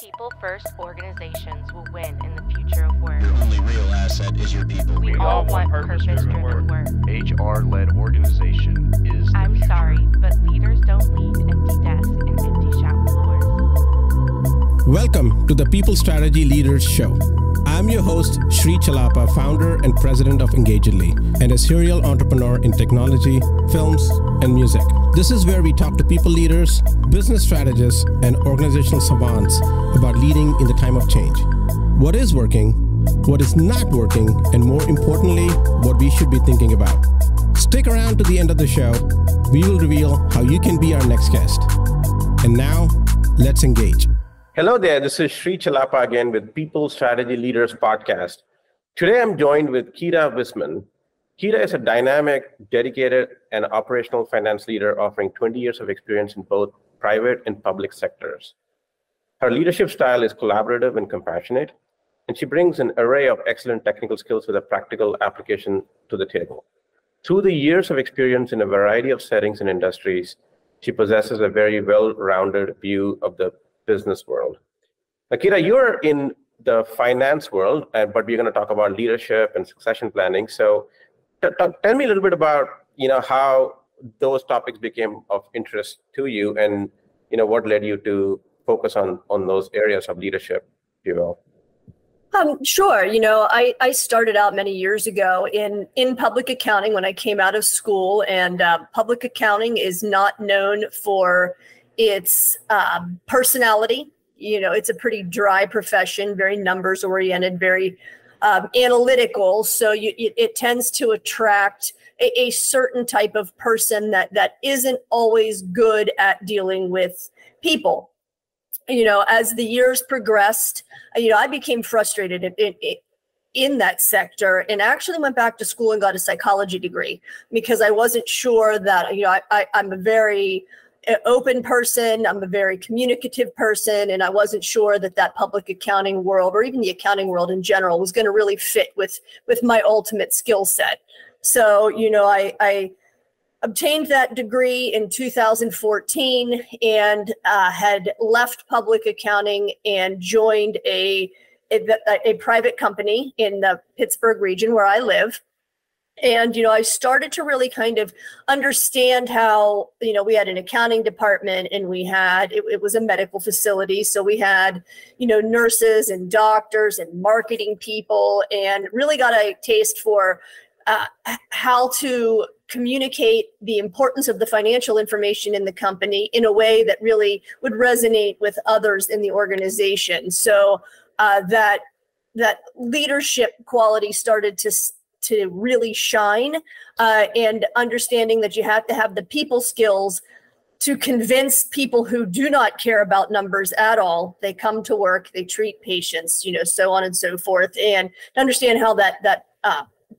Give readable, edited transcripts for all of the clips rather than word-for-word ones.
People-first organizations will win in the future of work. Your only real asset is your people. We all want purpose-driven work. HR-led organization is I'm sorry, but leaders don't lead empty desks and empty shop floors. Welcome to the People Strategy Leaders Show. I'm your host, Sri Chellappa, founder and president of Engagedly, and a serial entrepreneur in technology, films, and music. This is where we talk to people leaders, business strategists, and organizational savants about leading in the time of change. What is working, what is not working, and more importantly, what we should be thinking about. Stick around to the end of the show. We will reveal how you can be our next guest. And now, let's engage. Hello there, this is Sri Chellappa again with People Strategy Leaders Podcast. Today I'm joined with Wissman. Kira is a dynamic, dedicated, and operational finance leader offering 20 years of experience in both private and public sectors. Her leadership style is collaborative and compassionate, and she brings an array of excellent technical skills with a practical application to the table. Through the years of experience in a variety of settings and industries, she possesses a very well-rounded view of the business world. Kira, you're in the finance world, but we're going to talk about leadership and succession planning. So tell me a little bit about, how those topics became of interest to you and, what led you to focus on those areas of leadership, if you will. Sure. I started out many years ago in public accounting when I came out of school, and public accounting is not known for its personality. It's a pretty dry profession, very numbers oriented, very analytical. So it tends to attract a certain type of person that isn't always good at dealing with people. As the years progressed, I became frustrated in that sector and actually went back to school and got a psychology degree because I wasn't sure that, I'm a very open person. I'm a very communicative person, and I wasn't sure that public accounting world or even the accounting world in general was going to really fit with my ultimate skill set. So, I obtained that degree in 2014 and had left public accounting and joined a private company in the Pittsburgh region where I live. And, I started to really kind of understand how, we had an accounting department and we had, it was a medical facility. So we had, nurses and doctors and marketing people, and really got a taste for how to communicate the importance of the financial information in the company in a way that really would resonate with others in the organization. So that leadership quality started to really shine, and understanding that you have to have the people skills to convince people who do not care about numbers at all. They come to work, they treat patients, so on and so forth, and understand how that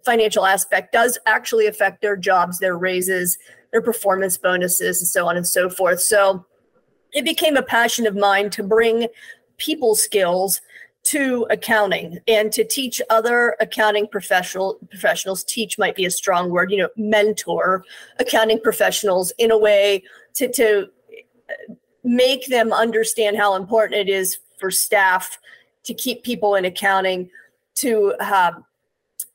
financial aspect does actually affect their jobs, their raises, their performance bonuses, and so on and so forth. So it became a passion of mine to bring people skills to accounting and to teach other accounting professionals. Teach might be a strong word, mentor accounting professionals in a way to make them understand how important it is for staff to keep people in accounting, to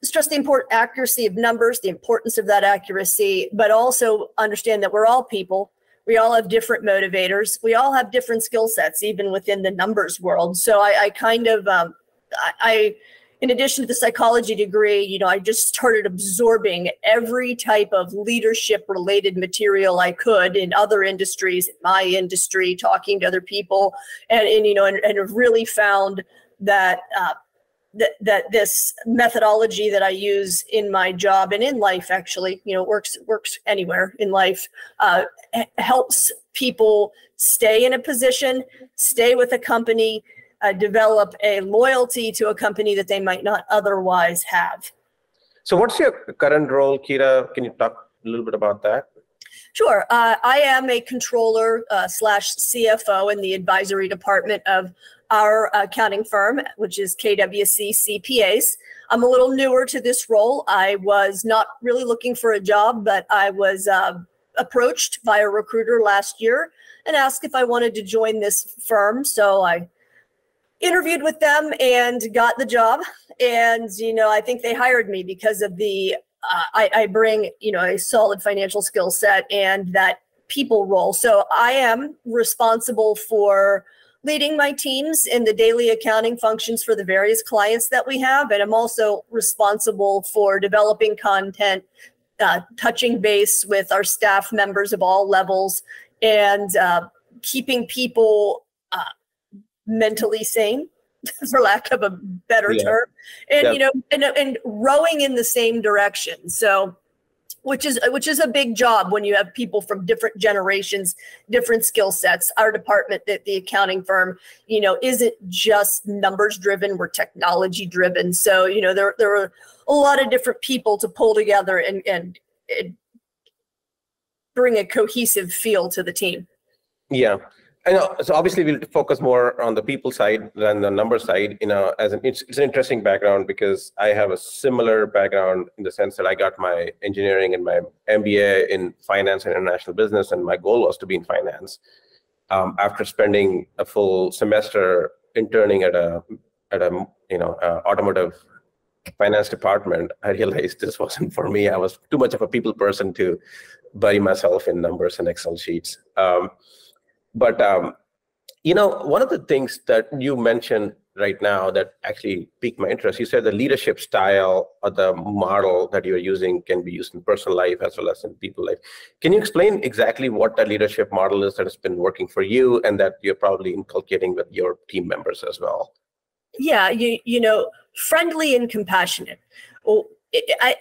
stress the important accuracy of numbers, the importance of that accuracy, but also understand that we're all people. We all have different motivators. We all have different skill sets, even within the numbers world. So I kind of, in addition to the psychology degree, I just started absorbing every type of leadership related material I could in other industries, in my industry, talking to other people, and really found that that this methodology that I use in my job and in life, actually, works anywhere in life, helps people stay in a position, stay with a company, develop a loyalty to a company that they might not otherwise have. So what's your current role, Kira? Can you talk a little bit about that? Sure. I am a controller / CFO in the advisory department of our accounting firm, which is KWC CPAs. I'm a little newer to this role. I was not really looking for a job, but I was approached by a recruiter last year and asked if I wanted to join this firm. So I interviewed with them and got the job. And, I think they hired me because of I bring, a solid financial skill set and that people role. So I am responsible for leading my teams in the daily accounting functions for the various clients that we have. And I'm also responsible for developing content, touching base with our staff members of all levels, and keeping people mentally sane, for lack of a better term, and and rowing in the same direction. So, which is a big job when you have people from different generations, different skill sets. Our department, the accounting firm, isn't just numbers driven; we're technology driven. So, there are a lot of different people to pull together and bring a cohesive feel to the team. Yeah. I know. So obviously we'll focus more on the people side than the number side, it's an interesting background because I have a similar background in the sense that I got my engineering and my MBA in finance and international business. And my goal was to be in finance. After spending a full semester interning at a automotive finance department, I realized this wasn't for me. I was too much of a people person to bury myself in numbers and Excel sheets. But one of the things that you mentioned right now that actually piqued my interest, you said the leadership style or the model that you're using can be used in personal life as well as in people life. Can you explain exactly what that leadership model is that has been working for you and that you're probably inculcating with your team members as well? Yeah, friendly and compassionate. Well,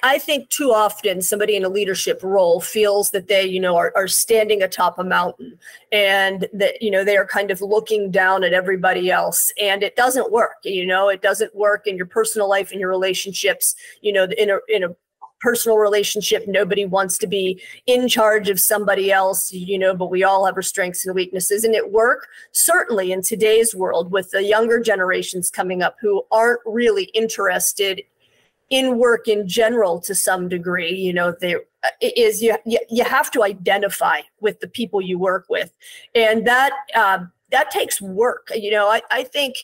I think too often somebody in a leadership role feels that they, are standing atop a mountain and that, they are kind of looking down at everybody else, and it doesn't work. It doesn't work in your personal life, in your relationships, in a personal relationship. Nobody wants to be in charge of somebody else, but we all have our strengths and weaknesses. And at work, certainly in today's world with the younger generations coming up who aren't really interested in work in general to some degree, you have to identify with the people you work with, and that takes work. I think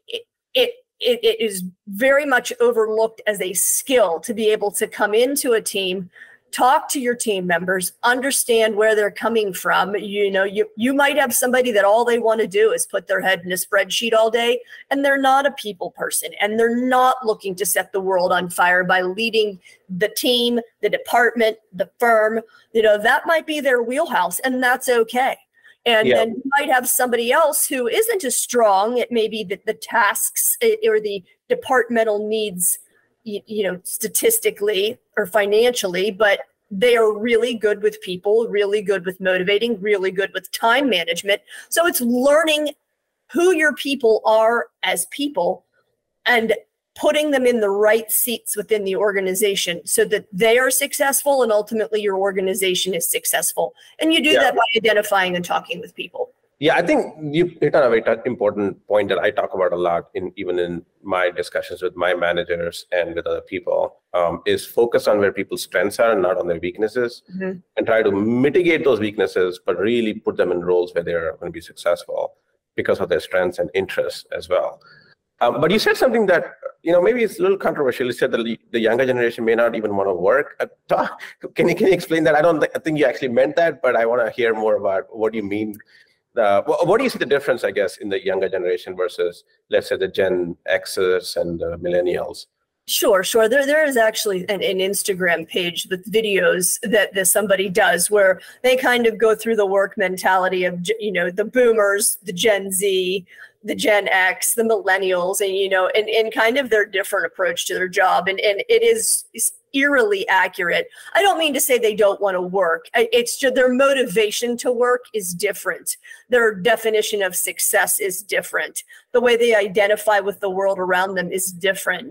it is very much overlooked as a skill to be able to come into a team, talk to your team members, understand where they're coming from. You might have somebody that all they want to do is put their head in a spreadsheet all day, and they're not a people person, and they're not looking to set the world on fire by leading the team, the department, the firm. That might be their wheelhouse, and that's okay. And then you might have somebody else who isn't as strong at maybe the tasks or the departmental needs, statistically or financially, but they are really good with people, really good with motivating, really good with time management. So it's learning who your people are as people and putting them in the right seats within the organization so that they are successful and ultimately your organization is successful. And you do that by identifying and talking with people. Yeah, I think you hit on a very important point that I talk about a lot even in my discussions with my managers and with other people, is focus on where people's strengths are and not on their weaknesses, and try to mitigate those weaknesses, but really put them in roles where they're going to be successful because of their strengths and interests as well. But you said something that, maybe it's a little controversial. You said that the younger generation may not even want to work. Can you explain that? I think you actually meant that, but I want to hear more about what you mean. What do you see the difference, I guess, in the younger generation versus, let's say, the Gen Xers and the millennials? Sure. There is actually an Instagram page with videos that somebody does where they kind of go through the work mentality of, the boomers, the Gen Z, the Gen X, the millennials, and kind of their different approach to their job. And it is eerily accurate. I don't mean to say they don't want to work. It's just their motivation to work is different. Their definition of success is different. The way they identify with the world around them is different.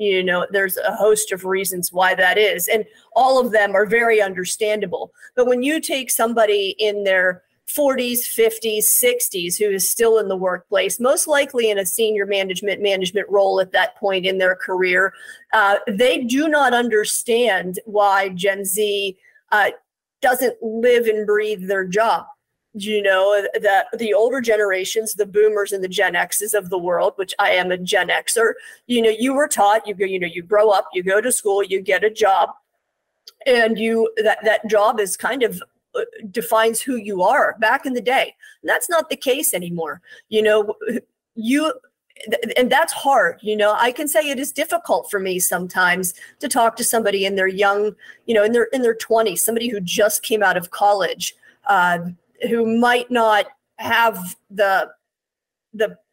There's a host of reasons why that is. And all of them are very understandable. But when you take somebody in their 40s, 50s, 60s who is still in the workplace, most likely in a senior management role at that point in their career, they do not understand why Gen Z doesn't live and breathe their job. that the older generations, the boomers and the Gen X's of the world, which I am a Gen Xer, you were taught, you grow up, you go to school, you get a job, and that job is kind of defines who you are back in the day. And that's not the case anymore. And that's hard. I can say it is difficult for me sometimes to talk to somebody in their young, in their 20s, somebody who just came out of college, who might not have the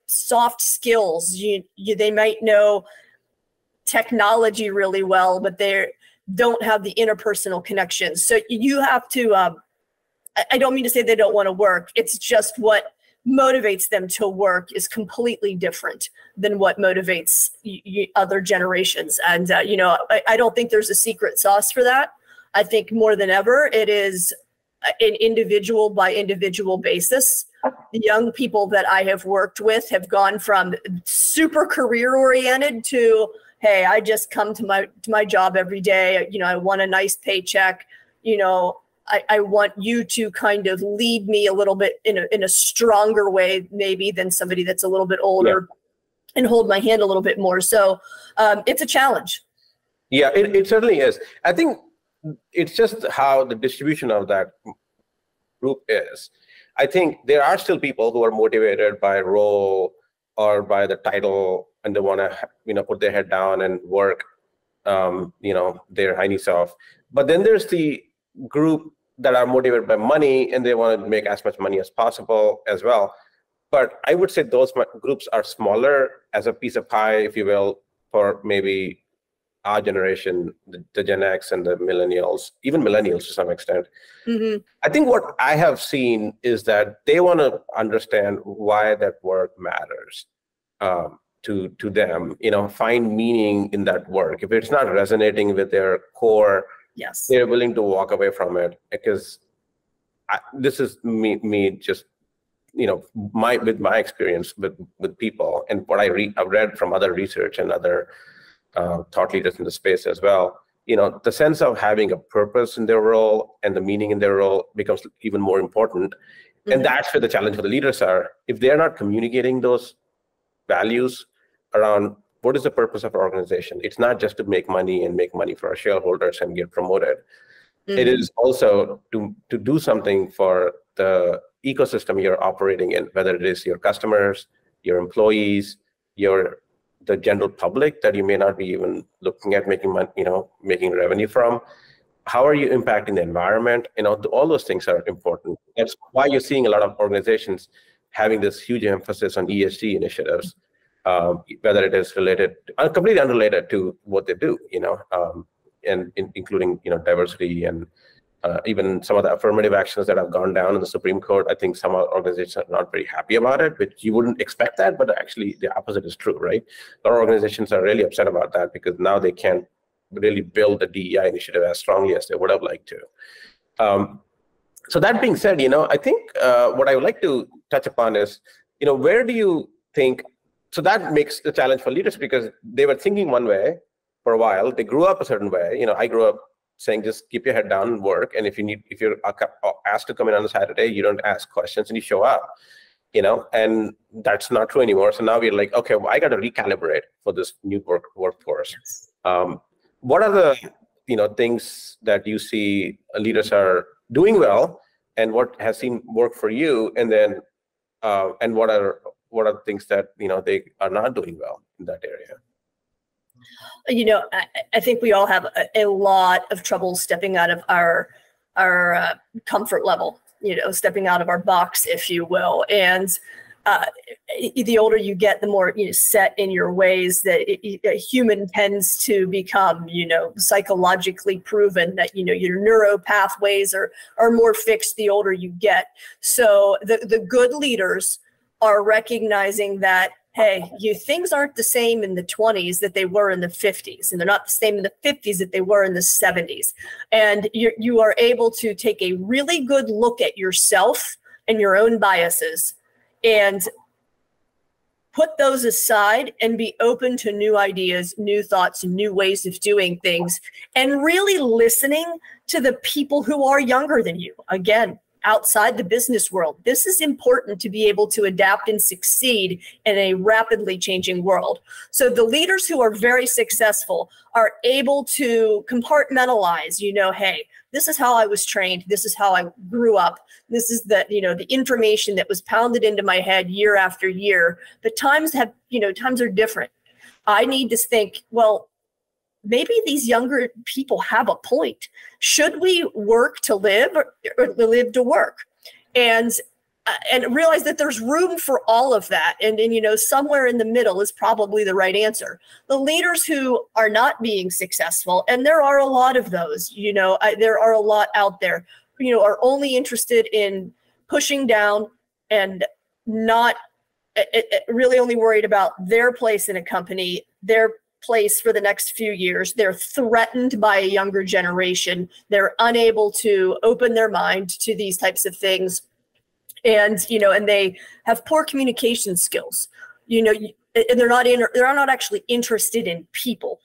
soft skills. They might know technology really well, but they don't have the interpersonal connections. So you have to, I don't mean to say they don't want to work. It's just what motivates them to work is completely different than what motivates other generations. And, I don't think there's a secret sauce for that. I think more than ever, it is an individual by individual basis. The young people that I have worked with have gone from super career oriented to, hey, I just come to my job every day. I want a nice paycheck. I want you to kind of lead me a little bit in a stronger way, maybe, than somebody that's a little bit older, and hold my hand a little bit more. So it's a challenge. Yeah, it certainly is. I think it's just how the distribution of that group is. I think there are still people who are motivated by role or by the title, and they want to, put their head down and work, their heinies off. But then there's the group that are motivated by money, and they want to make as much money as possible as well. But I would say those groups are smaller as a piece of pie, if you will, for maybe our generation, the Gen X and the millennials, even millennials to some extent. Mm-hmm. I think what I have seen is that they want to understand why that work matters to them, find meaning in that work. If it's not resonating with their core, yes, they're willing to walk away from it, because this is me just, with my experience with people and what I've read from other research and other thought leaders in the space as well. The sense of having a purpose in their role and the meaning in their role becomes even more important. Mm-hmm. And that's where the challenge for the leaders are. If they're not communicating those values around what is the purpose of our organization, it's not just to make money and make money for our shareholders and get promoted. Mm-hmm. It is also to do something for the ecosystem you're operating in, whether it is your customers, your employees, the general public that you may not be even looking at making money, making revenue from. How are you impacting the environment? All those things are important. That's why you're seeing a lot of organizations having this huge emphasis on ESG initiatives, whether it is related, completely unrelated to what they do, and including diversity and even some of the affirmative actions that have gone down in the Supreme Court. I think some organizations are not very happy about it, but you wouldn't expect that. But actually, the opposite is true, right? A lot of organizations are really upset about that because now they can't really build the DEI initiative as strongly as they would have liked to. So that being said, I think what I would like to touch upon is, where do you think? So that makes the challenge for leaders, because they were thinking one way for a while. They grew up a certain way. I grew up saying just keep your head down and work. And if you're asked to come in on a Saturday, you don't ask questions and you show up, and that's not true anymore. So now we're like, okay, well, I got to recalibrate for this new workforce. What are the, things that you see leaders are doing well, and what has seen work for you? And then, and what are things that, they are not doing well in that area? I think we all have a lot of trouble stepping out of our comfort level, stepping out of our box, if you will. And the older you get, the more set in your ways that a human tends to become, psychologically proven that, your neuro pathways are more fixed the older you get. So the good leaders are recognizing that, hey, things aren't the same in the 20s that they were in the 50s, and they're not the same in the 50s that they were in the 70s. And you are able to take a really good look at yourself and your own biases and put those aside and be open to new ideas, new thoughts, and new ways of doing things, and really listening to the people who are younger than you. Again, outside the business world. This is important to be able to adapt and succeed in a rapidly changing world. So the leaders who are very successful are able to compartmentalize, hey, this is how I was trained. This is how I grew up. This is the information that was pounded into my head year after year. But times are different. I need to think, well, maybe these younger people have a point. Should we work to live or live to work? And realize that there's room for all of that. And somewhere in the middle is probably the right answer. The leaders who are not being successful, and there are a lot of those, there are a lot out there, are only interested in pushing down and not really only worried about their place in a company, their place for the next few years. They're threatened by a younger generation. They're unable to open their mind to these types of things. And, and they have poor communication skills, and they're not actually interested in people,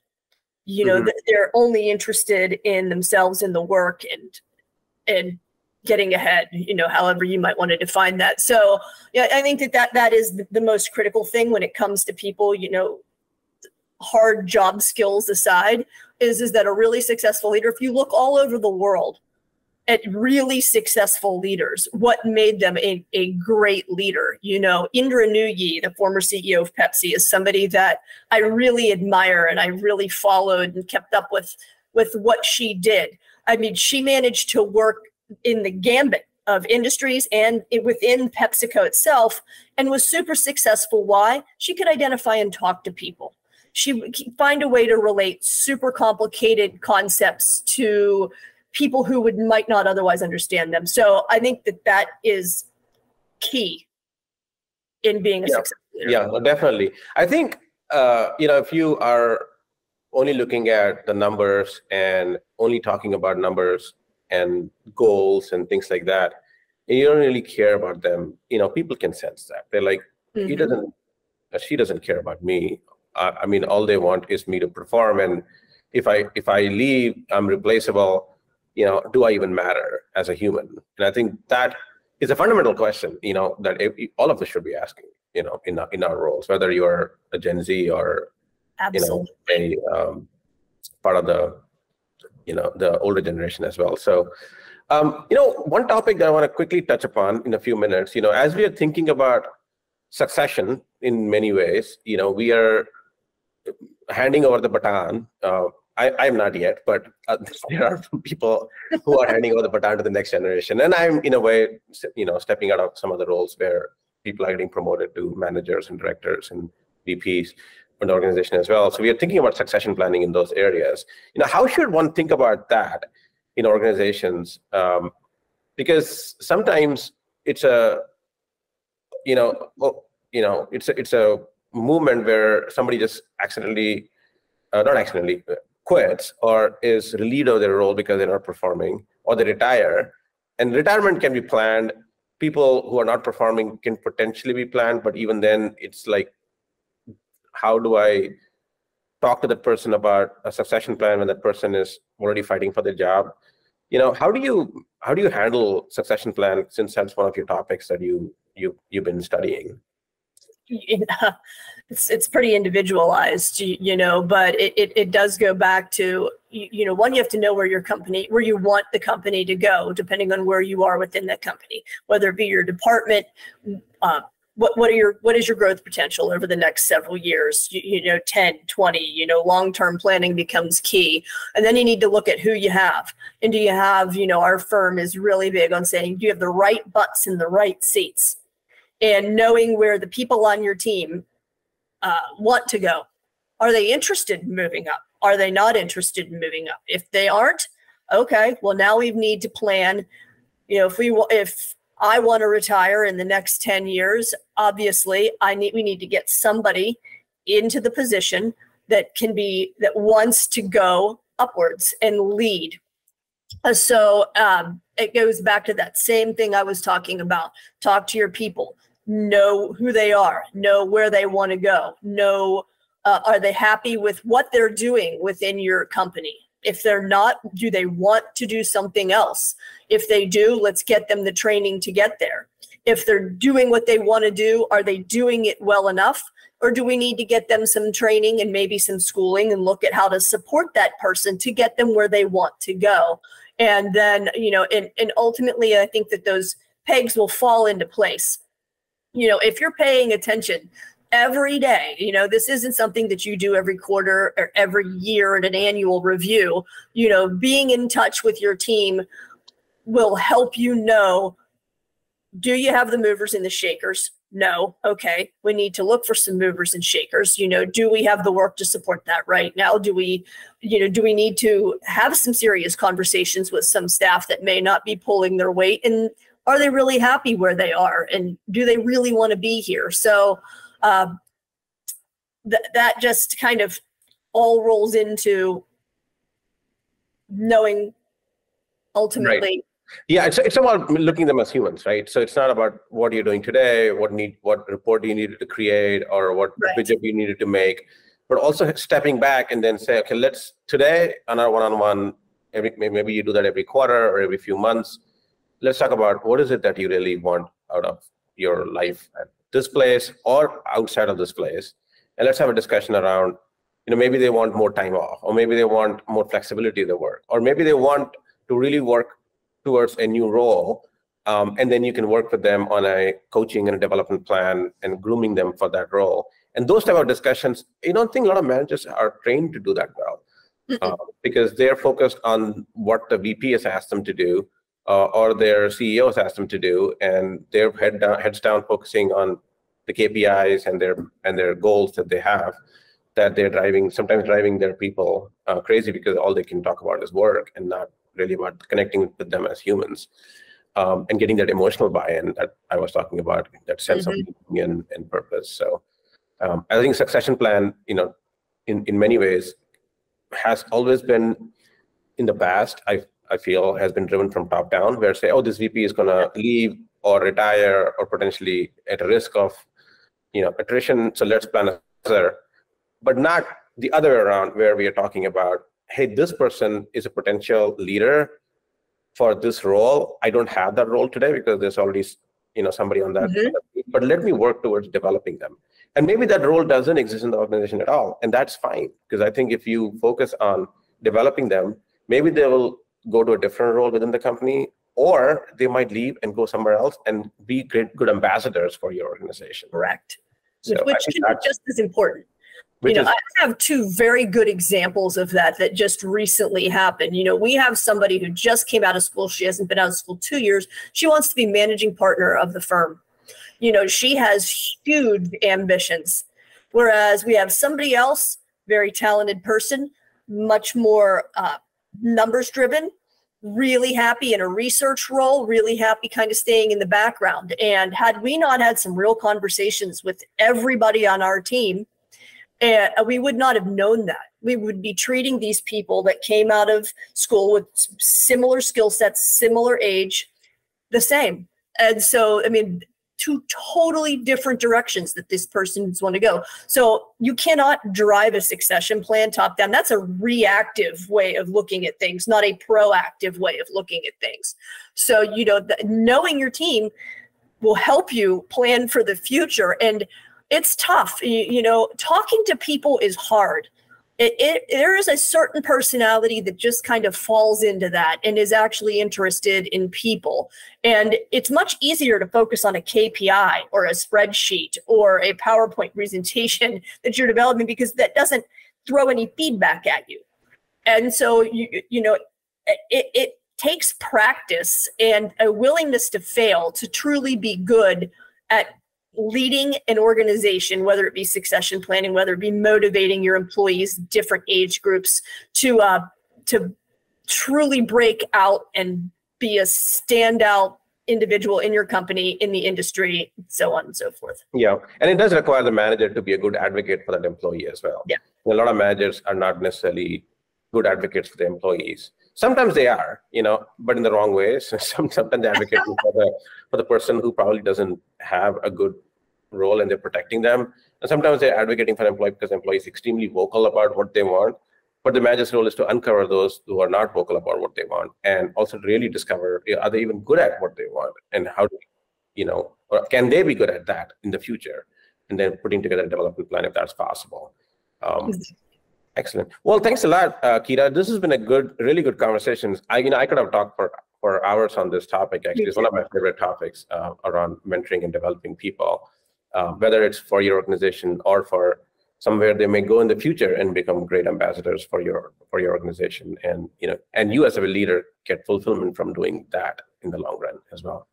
they're only interested in themselves and the work and getting ahead, however you might want to define that. So yeah, I think that is the most critical thing when it comes to people, hard job skills aside, is that a really successful leader, if you look all over the world at really successful leaders, what made them a great leader? Indra Nooyi, the former CEO of Pepsi, is somebody that I really admire and I really followed and kept up with what she did. I mean, she managed to work in the gambit of industries and within PepsiCo itself and was super successful. Why? She could identify and talk to people. She would find a way to relate super complicated concepts to people who might not otherwise understand them. So I think that is key in being a successful leader. Yeah, well, definitely. I think, if you are only looking at the numbers and only talking about numbers and goals and things like that, and you don't really care about them, people can sense that. They're like, she doesn't care about me. I mean, all they want is me to perform. And if I leave, I'm replaceable. Do I even matter as a human? And I think that is a fundamental question, that all of us should be asking, in our roles, whether you're a Gen Z or, Absolutely. a part of the older generation as well. So, one topic that I want to quickly touch upon in a few minutes, as we are thinking about succession in many ways, we are handing over the baton. I'm not yet, but there are people who are handing over the baton to the next generation. And I'm, in a way, stepping out of some of the roles where people are getting promoted to managers and directors and VPs in the organization as well. So we are thinking about succession planning in those areas. How should one think about that in organizations? Because sometimes it's it's a movement where somebody just not accidentally, quits or is relieved of their role because they're not performing, or they retire. And retirement can be planned. People who are not performing can potentially be planned, but even then, it's like, how do I talk to that person about a succession plan when that person is already fighting for their job? How do you handle succession plan, since that's one of your topics that you've been studying? It's pretty individualized, but it does go back to, one, you have to know where you want the company to go, depending on where you are within that company, whether it be your department, what is your growth potential over the next several years, 10, 20, long-term planning becomes key. And then you need to look at who you have. And do you have, our firm is really big on saying, do you have the right butts in the right seats? And knowing where the people on your team want to go. Are they interested in moving up? Are they not interested in moving up? If they aren't, okay, well, now we need to plan. If I want to retire in the next 10 years, obviously we need to get somebody into the position that wants to go upwards and lead. So it goes back to that same thing I was talking about. Talk to your people, know who they are, know where they want to go, know, are they happy with what they're doing within your company? If they're not, do they want to do something else? If they do, let's get them the training to get there. If they're doing what they want to do, are they doing it well enough? Or do we need to get them some training and maybe some schooling and look at how to support that person to get them where they want to go? And then, and ultimately, I think that those pegs will fall into place. If you're paying attention every day, this isn't something that you do every quarter or every year at an annual review. Being in touch with your team will help you know, do you have the movers and the shakers? No. Okay. We need to look for some movers and shakers. Do we have the work to support that right now? Do we need to have some serious conversations with some staff that may not be pulling their weight? And are they really happy where they are? And do they really want to be here? So that just kind of all rolls into knowing ultimately. Right. Yeah, it's about looking at them as humans, right? So it's not about what you're doing today, what report you needed to create, or what widget you needed to make, but also stepping back and then say, okay, let's today on our one-on-one, maybe you do that every quarter or every few months. Let's talk about what is it that you really want out of your life at this place or outside of this place, and let's have a discussion around, maybe they want more time off, or maybe they want more flexibility in their work, or maybe they want to really work towards a new role, and then you can work with them on a coaching and a development plan and grooming them for that role. And those type of discussions, I don't think a lot of managers are trained to do that well, because they're focused on what the VP has asked them to do, or their CEO has asked them to do, and they're heads down focusing on the KPIs and their goals that they have, that they're sometimes driving their people crazy because all they can talk about is work and not really about connecting with them as humans, and getting that emotional buy-in that I was talking about, that sense of meaning and purpose. So I think succession plan, in many ways, has always been, in the past, I feel, has been driven from top down, where say, oh, this VP is going to leave or retire or potentially at risk of, attrition, so let's plan further. But not the other way around, where we are talking about, hey, this person is a potential leader for this role. I don't have that role today because there's already, somebody on that. But let me work towards developing them. And maybe that role doesn't exist in the organization at all, and that's fine, because I think if you focus on developing them, maybe they will go to a different role within the company, or they might leave and go somewhere else and be good ambassadors for your organization. Correct. So which can be just as important. I have two very good examples of that just recently happened. We have somebody who just came out of school. She hasn't been out of school 2 years. She wants to be managing partner of the firm. She has huge ambitions. Whereas we have somebody else, very talented person, much more numbers driven, really happy in a research role, really happy kind of staying in the background. And had we not had some real conversations with everybody on our team, we would not have known that. We would be treating these people that came out of school with similar skill sets, similar age, the same. And so, two totally different directions that this person's want to go. So you cannot drive a succession plan top down. That's a reactive way of looking at things, not a proactive way of looking at things. So, knowing your team will help you plan for the future. And it's tough. Talking to people is hard. There is a certain personality that just kind of falls into that and is actually interested in people. And it's much easier to focus on a KPI or a spreadsheet or a PowerPoint presentation that you're developing, because that doesn't throw any feedback at you. And so, it takes practice and a willingness to fail to truly be good at leading an organization, whether it be succession planning, whether it be motivating your employees, different age groups, to truly break out and be a standout individual in your company, in the industry, so on and so forth. Yeah, and it does require the manager to be a good advocate for that employee as well. Yeah, a lot of managers are not necessarily good advocates for the employees. Sometimes they are, but in the wrong ways. Sometimes they advocate for the person who probably doesn't have a good role and they're protecting them. And sometimes they're advocating for the employee because the employee is extremely vocal about what they want, But the manager's role is to uncover those who are not vocal about what they want, and also to really discover, are they even good at what they want, and how do, or can they be good at that in the future? And then putting together a development plan if that's possible. Excellent. Well, thanks a lot, Kira. This has been a really good conversation. I could have talked for hours on this topic. Actually, it's one of my favorite topics around mentoring and developing people, whether it's for your organization or for somewhere they may go in the future and become great ambassadors for your organization, and you as a leader get fulfillment from doing that in the long run as well.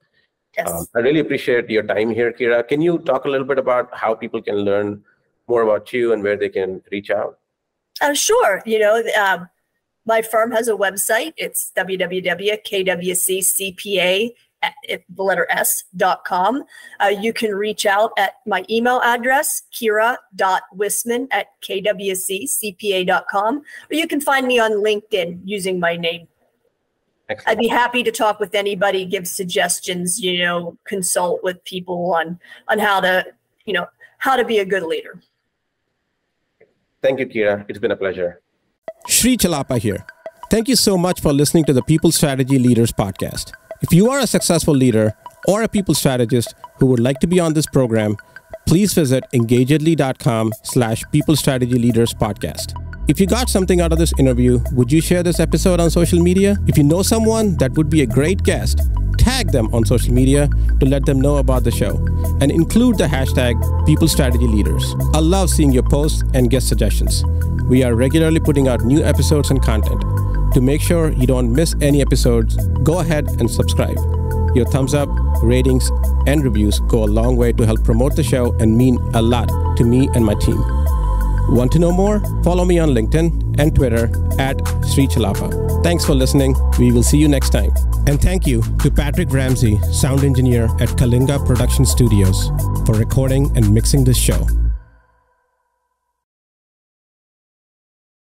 Yes. I really appreciate your time here, Kira. Can you talk a little bit about how people can learn more about you and where they can reach out? Sure. My firm has a website. It's www.kwccpa.com. You can reach out at my email address, kira.wissman@kwccpa.com, or you can find me on LinkedIn using my name. Excellent. I'd be happy to talk with anybody, give suggestions, consult with people on how to be a good leader. Thank you, Kira. It's been a pleasure. Sri Chellappa here. Thank you so much for listening to the People Strategy Leaders podcast. If you are a successful leader or a people strategist who would like to be on this program, please visit engagedly.com/People Strategy Leaders podcast. If you got something out of this interview, would you share this episode on social media? If you know someone that would be a great guest, tag them on social media to let them know about the show and include the hashtag People Strategy Leaders. I love seeing your posts and guest suggestions. We are regularly putting out new episodes and content. To make sure you don't miss any episodes, go ahead and subscribe. Your thumbs up, ratings, and reviews go a long way to help promote the show and mean a lot to me and my team. Want to know more? Follow me on LinkedIn and Twitter @Sri Chellappa. Thanks for listening. We will see you next time. And thank you to Patrick Ramsey, sound engineer at Kalinga Production Studios, for recording and mixing this show.